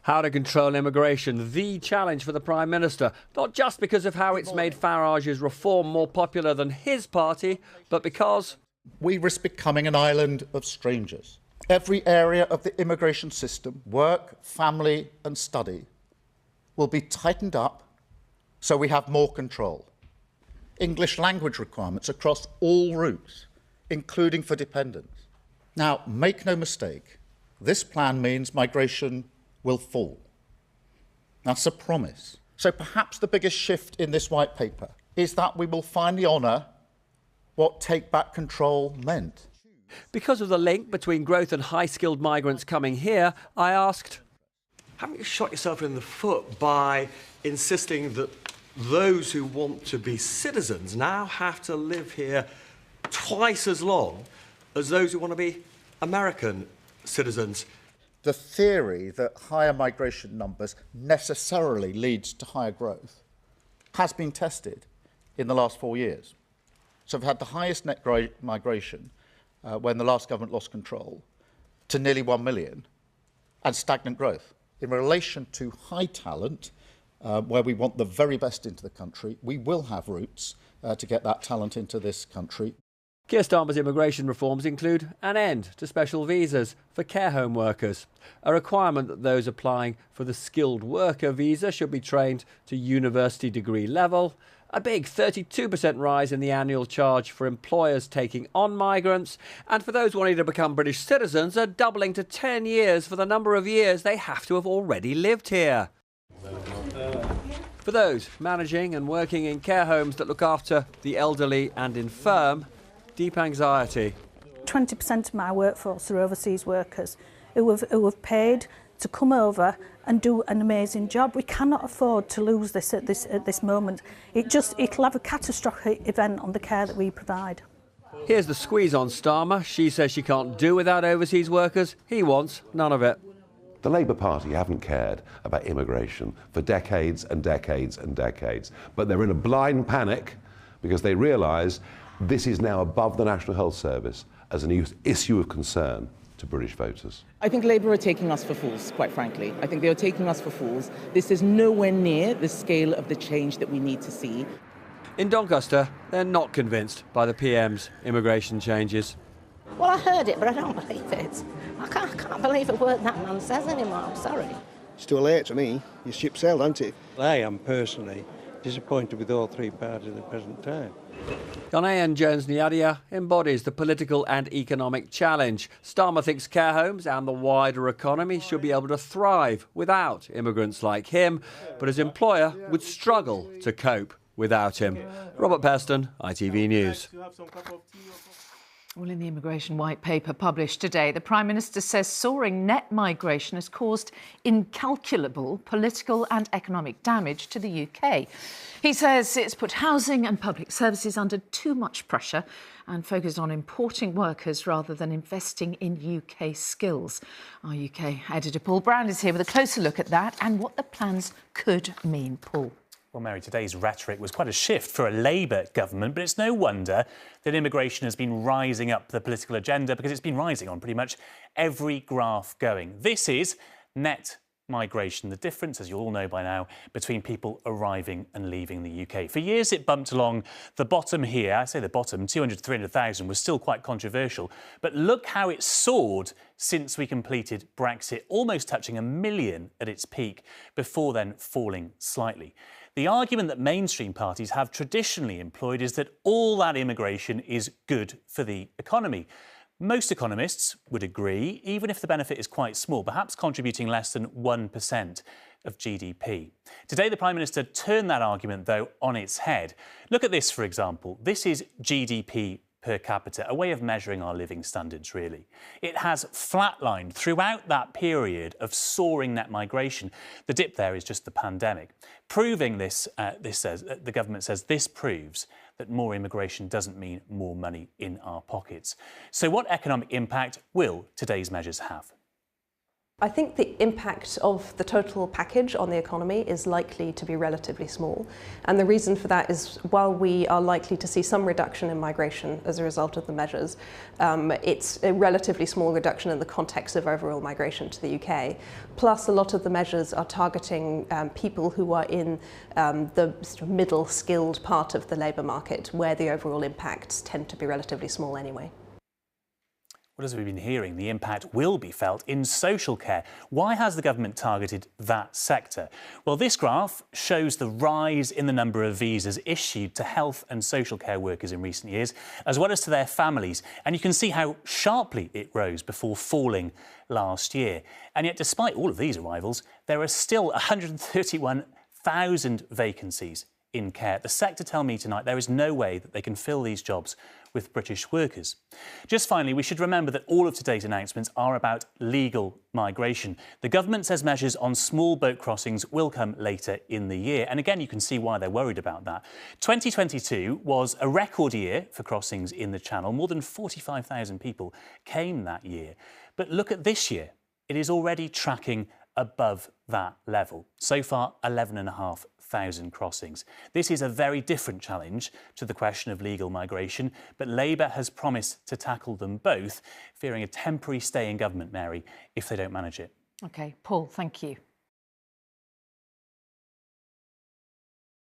How to control immigration, the challenge for the Prime Minister, not just because of how it's made Farage's reform more popular than his party, but because we risk becoming an island of strangers. Every area of the immigration system, work, family and study, will be tightened up so we have more control. English language requirements across all routes, including for dependents. Now, make no mistake, this plan means migration will fall. That's a promise. So perhaps the biggest shift in this white paper is that we will finally honour what take back control meant. Because of the link between growth and high-skilled migrants coming here, I asked, haven't you shot yourself in the foot by insisting that those who want to be citizens now have to live here twice as long as those who want to be American citizens? The theory that higher migration numbers necessarily leads to higher growth has been tested in the last 4 years. So we've had the highest net migration when the last government lost control to nearly 1 million and stagnant growth. In relation to high talent, where we want the very best into the country, we will have routes to get that talent into this country. Keir Starmer's immigration reforms include an end to special visas for care home workers, a requirement that those applying for the skilled worker visa should be trained to university degree level, a big 32% rise in the annual charge for employers taking on migrants, and for those wanting to become British citizens, a doubling to 10 years for the number of years they have to have already lived here. For those managing and working in care homes that look after the elderly and infirm, deep anxiety. 20% of my workforce are overseas workers who have paid to come over and do an amazing job. We cannot afford to lose this at this moment. It'll have a catastrophic event on the care that we provide. Here's the squeeze on Starmer. She says she can't do without overseas workers. He wants none of it. The Labour Party haven't cared about immigration for decades and decades and decades, but they're in a blind panic because they realise this is now above the National Health Service as an issue of concern to British voters. I think Labour are taking us for fools, quite frankly. I think they are taking us for fools. This is nowhere near the scale of the change that we need to see. In Doncaster, they're not convinced by the PM's immigration changes. Well, I heard it, but I don't believe it. I can't believe a word that man says anymore, I'm sorry. It's too late to me. Your ship sailed, hasn't it? I am personally disappointed with all three parties at the present time. Ghanaian Jones Nyadia embodies the political and economic challenge. Starmer thinks care homes and the wider economy should be able to thrive without immigrants like him, but his employer would struggle to cope without him. Robert Peston, ITV News. Well, in the immigration white paper published today, the Prime Minister says soaring net migration has caused incalculable political and economic damage to the UK. He says it's put housing and public services under too much pressure and focused on importing workers rather than investing in UK skills. Our UK editor Paul Brand is here with a closer look at that and what the plans could mean. Paul. Well, Mary, today's rhetoric was quite a shift for a Labour government, but it's no wonder that immigration has been rising up the political agenda because it's been rising on pretty much every graph going. This is net migration, the difference, as you all know by now, between people arriving and leaving the UK. For years, it bumped along the bottom here. I say the bottom, 200 to 300,000 was still quite controversial. But look how it soared since we completed Brexit, almost touching 1 million at its peak, before then falling slightly. The argument that mainstream parties have traditionally employed is that all that immigration is good for the economy. Most economists would agree, even if the benefit is quite small, perhaps contributing less than 1% of GDP. Today, the Prime Minister turned that argument, though, on its head. Look at this, for example. This is GDP per capita, a way of measuring our living standards, really. It has flatlined throughout that period of soaring net migration. The dip there is just the pandemic. Proving this, the government says this proves that more immigration doesn't mean more money in our pockets. So what economic impact will today's measures have? I think the impact of the total package on the economy is likely to be relatively small. And the reason for that is while we are likely to see some reduction in migration as a result of the measures, it's a relatively small reduction in the context of overall migration to the UK. Plus, a lot of the measures are targeting people who are in the sort of middle skilled part of the labour market, where the overall impacts tend to be relatively small anyway. Well, as we've been hearing, the impact will be felt in social care. Why has the government targeted that sector? Well, this graph shows the rise in the number of visas issued to health and social care workers in recent years, as well as to their families. And you can see how sharply it rose before falling last year. And yet, despite all of these arrivals, there are still 131,000 vacancies in care. The sector tell me tonight there is no way that they can fill these jobs with British workers. Just finally, we should remember that all of today's announcements are about legal migration. The government says measures on small boat crossings will come later in the year. And again, you can see why they're worried about that. 2022 was a record year for crossings in the Channel. More than 45,000 people came that year. But look at this year. It is already tracking above that level. So far, 11,500 crossings. This is a very different challenge to the question of legal migration, but Labour has promised to tackle them both, fearing a temporary stay in government, Mary, if they don't manage it. OK, Paul, thank you.